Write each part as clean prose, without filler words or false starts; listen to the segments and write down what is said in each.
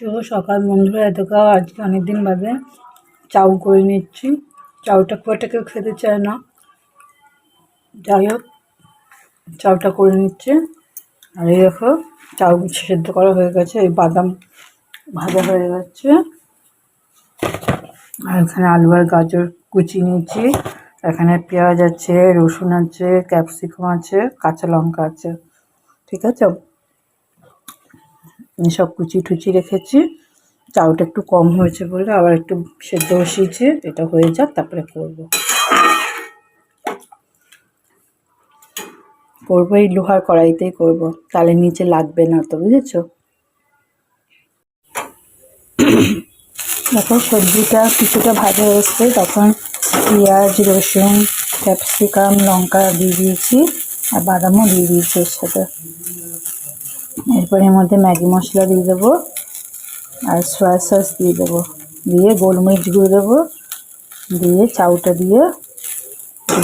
শুভ সকাল বন্ধুরা। এতটা আজকে অনেকদিন বাদে চাউ করে নিচ্ছি। চাউটা খুব একটা কেউ খেতে চায় না, যাই হোক চাউটা করে নিচ্ছে। আর এই দেখো চাউ সেদ্ধ করা হয়ে গেছে, এই বাদাম ভাজা হয়ে যাচ্ছে। আর এখানে আলু আর গাজর কুচি নিয়েছি, এখানে পেঁয়াজ আছে, রসুন আছে, ক্যাপসিকাম আছে, কাঁচা লঙ্কা আছে, ঠিক আছে। সব কুচি টুচি রেখেছি। চাউটা একটু কম হয়েছে বলে আবার একটু সেদ্ধ বসিয়েছি, এটা হয়ে যাক তারপরে করবো এই লোহার কড়াইতেই করবো, তাহলে নিচে লাগবে না, তো বুঝেছো। যখন সবজিটা কিছুটা ভাজা এসছে তখন পেঁয়াজ, রসুন, ক্যাপসিকাম, লঙ্কা দিয়ে দিয়েছি আর বাদামও দিয়ে দিয়েছি এর সাথে। এরপর এর মধ্যে ম্যাগি মশলা দিয়ে দেবো আর সয়া সস দিয়ে দেবো, দিয়ে গোলমরিচ গুঁড়ো দেবো, দিয়ে চাউটা দিয়ে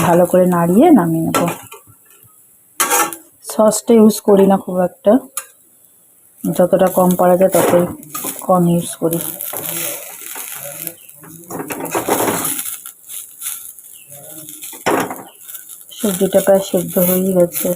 ভালো করে নাড়িয়ে নামিয়ে নেবো। সসটা ইউজ করি না খুব একটা, যতটা কম পারা যায় ততই কম ইউজ করি। সবজিটা প্রায় সেদ্ধ হয়ে গেছে।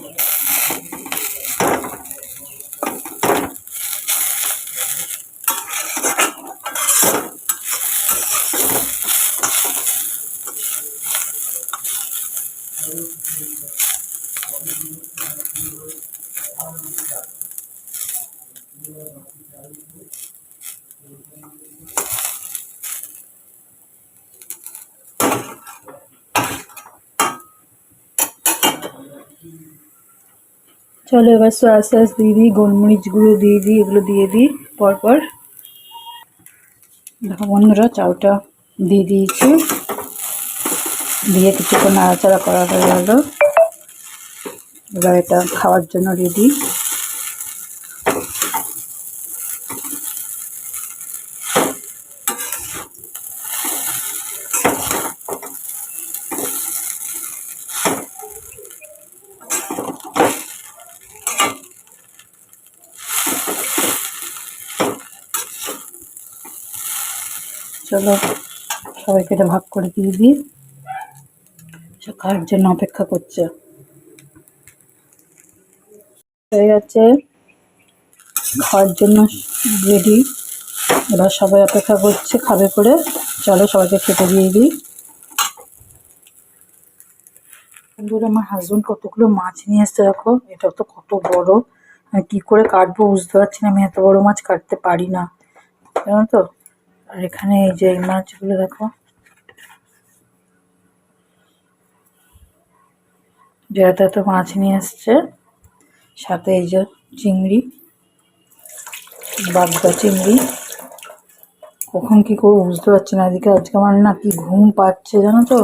চলো এবার সয়া সস দিয়ে দিই, গোলমরিচ গুঁড়ো দিয়ে দিই, এগুলো দিয়ে দিই পরপর। দেখো বন্ধুরা চাউটা দিয়ে দিয়েছি, দিয়ে কিছুক্ষণ নাড়াচাড়া করা হয়ে গেল। এবার এটা খাওয়ার জন্য রেডি। চলো সবাইকে এটা ভাগ করে দিয়ে দিই, সব খাওয়ার জন্য অপেক্ষা করছে। হয়ে গেছে, খাওয়ার জন্য রেডি। এবার সবাই অপেক্ষা করছে খাবে করে। চলো সবাইকে খেতে দিয়ে দিই। বন্ধুরা আমার হাজবেন্ড কতগুলো মাছ নিয়ে এসছে, দেখো এটা তো কত বড়, আমি কি করে কাটবো বুঝতে পারছি না, আমি এত বড় মাছ কাটতে পারি না, জানো তো। আর এখানে এই যে এই মাছগুলো দেখো, যেটা তো মাছ নিয়ে এসছে, সাথে এই যে চিংড়ি, বাগদা চিংড়ি। কখন কি করবো বুঝতে পারছি না, এদিকে আজকে আমার না কি ঘুম পাচ্ছে জানো তো।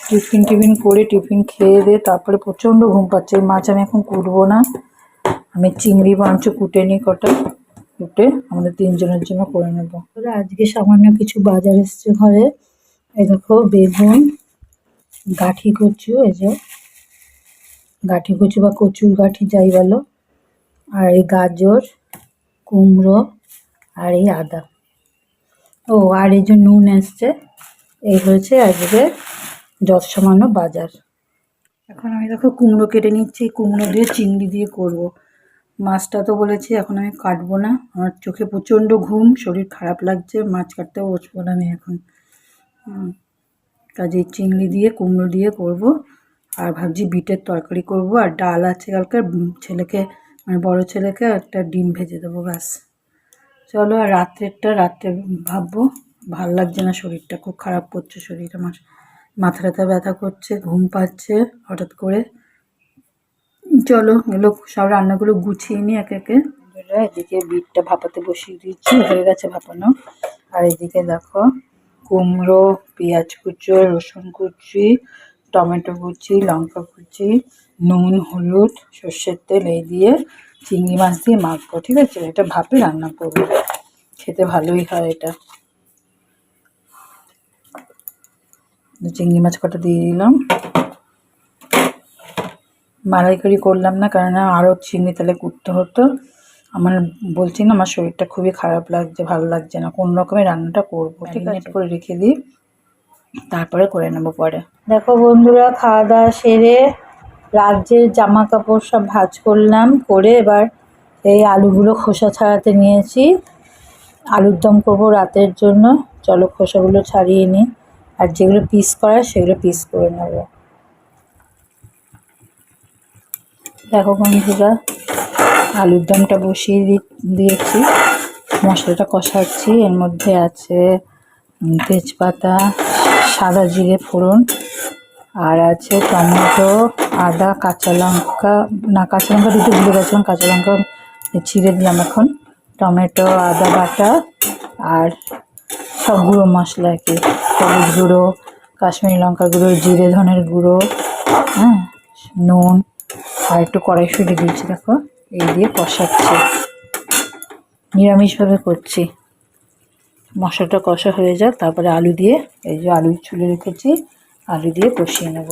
টিফিন করে টিফিন খেয়ে দিয়ে তারপরে প্রচণ্ড ঘুম পাচ্ছে। এই মাছ আমি এখন কুটবো না, আমি চিংড়ি মাংস কুটে নিই, কটা কুটে আমাদের তিনজনের জন্য করে নেবো। আজকে সামান্য কিছু বাজার এসছে ঘরে। এই দেখো বেগুন, গাঠি কচু, এই যে গাঠি কচু বা কচুর গাঠি যাই বলো, আর এই গাজর, কুমড়ো, আর এই আদা। ও আর এই যে নুন এসছে। এই হয়েছে আজকে যত সামান্য বাজার। এখন আমি দেখো কুমড়ো কেটে নিচ্ছি, কুমড়ো দিয়ে চিংড়ি দিয়ে করব। মাছটা তো বলেছি এখন আমি কাটবো না, আমার চোখে প্রচণ্ড ঘুম, শরীর খারাপ লাগছে, মাছ কাটতেও বসবো না আমি এখন। কাজে চিংড়ি দিয়ে কুমড়ো দিয়ে করব। আর ভাবছি বিটের তরকারি করব, আর ডাল আছে কালকে, ছেলেকে মানে বড় ছেলেকে একটা ডিম ভেজে দেবো, ব্যাস। চলো আর রাত্রে ভাববো, ভাল লাগছে না, শরীরটা খুব খারাপ করছে, শরীর আমার মাথা টাথা ব্যথা করছে, ঘুম পাচ্ছে হঠাৎ করে। চলো এগুলো সব রান্নাগুলো গুছিয়ে নিই একে একে। এদিকে বিটটা ভাপাতে বসিয়ে দিয়েছি, হয়ে গেছে ভাপানো। আর এদিকে দেখো কুমড়ো, পেঁয়াজ কুচি, রসুন কুচি, টমেটো কুচি, লঙ্কা কুচি, নুন, হলুদ, সর্ষের তেল এই দিয়ে চিংড়ি মাছ দিয়ে মাখবো, ঠিক আছে। এটা ভাপে রান্না করবো, খেতে ভালোই হয় এটা। চিংড়ি মাছ কটা দিয়ে দিলাম, মালাইকারি করলাম না কারণ আরও চিংড়ি তাহলে কুটতে হতো, আমার বলছি না, আমার শরীরটা খুবই খারাপ লাগছে, ভালো লাগছে না, কোন রকমের রান্নাটা করবো, ঠিক আছে করে রেখে দিই, তারপরে করে নেবো পরে। দেখো বন্ধুরা, খাওয়া দাওয়া সেরে রাজ্যের জামা কাপড় সব ভাঁজ করলাম, করে এবার এই আলুগুলো খোসা ছাড়াতে নিয়েছি, আলুর দম করবো রাতের জন্য। চলো খোসাগুলো ছাড়িয়ে নিই, আর যেগুলো পিস করা সেগুলো পিস করে নেব। দেখো বন্ধুরা, আলুর দমটা বসিয়ে দিয়েছি, মশলাটা কষাচ্ছি। এর মধ্যে আছে তেজপাতা, সাদা জিরে ফোড়ন, আর আছে টমেটো, আদা, কাঁচা লঙ্কা, না কাঁচা লঙ্কা দিতে ভুলে গেছিলাম, কাঁচা লঙ্কা ছিঁড়ে দিলাম এখন, টমেটো, আদা বাটা, আর সব গুঁড়ো মশলা আর কি, হলুদ গুঁড়ো, কাশ্মীরি লঙ্কা গুঁড়ো, জিরে ধনের গুঁড়ো, হ্যাঁ, নুন, আর একটু কড়াইশুঁটি দিয়েছি। দেখো এই দিয়ে কষাচ্ছি, নিরামিষভাবে করছি। মশলাটা কষা হয়ে যাক, তারপরে আলু দিয়ে, এই যে আলু ছুলে রেখেছি, আলু দিয়ে কষিয়ে নেব।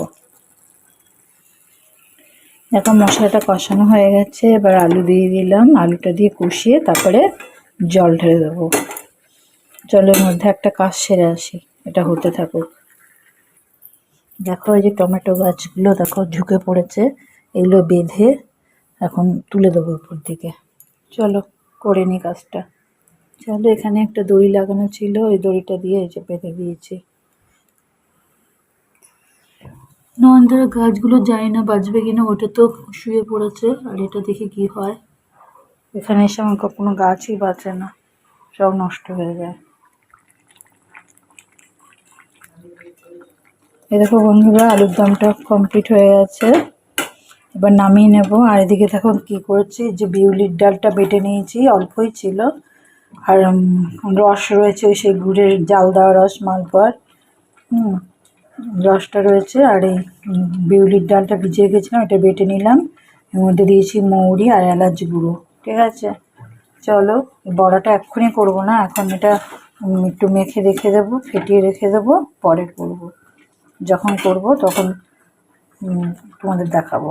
দেখো মশলাটা কষানো হয়ে গেছে, এবার আলু দিয়ে দিলাম, আলুটা দিয়ে কষিয়ে তারপরে জল ঢেলে দেবো। জলের মধ্যে একটা কাজ সেরে আসি, এটা হতে থাকুক। দেখো এই যে টমেটো গাছগুলো দেখো ঝুঁকে পড়েছে, এগুলো বেঁধে এখন তুলে দেবো উপর দিকে। চলো করে নিই কাজটা। চলো, এখানে একটা দড়ি লাগানো ছিল, ওই দড়িটা দিয়ে এই যে বেঁধে দিয়েছি। নয়নতারা গাছগুলো যায় না বাঁচবে কিনা, ওটা তো শুয়ে পড়েছে, আর এটা দেখি কি হয়। এখানে এসে আমার কখনো গাছই বাঁচে না, সব নষ্ট হয়ে যায়। এই দেখো বন্ধুরা, আলুর দমটা কমপ্লিট হয়ে গেছে, এবার নামিয়ে নেব। আর এদিকে দেখো কি করেছি, যে বিউলির ডালটা বেটে নিয়েছি, অল্পই ছিল, আর রস রয়েছে, ওই সেই গুড়ের জাল দেওয়া রস, মালপোয়ার রসটা রয়েছে, আর এই বিউলির ডালটা ভিজিয়ে রেখেছিলাম, এটা বেটে নিলাম, এর মধ্যে দিয়েছি মৌরি আর এলাচ গুঁড়ো, ঠিক আছে। চলো, বড়াটা এক্ষুনি করবো না, এখন এটা একটু মেখে রেখে দেবো, ফেটিয়ে রেখে দেবো, পরে করব, যখন করব তখন তোমাদের দেখাবো।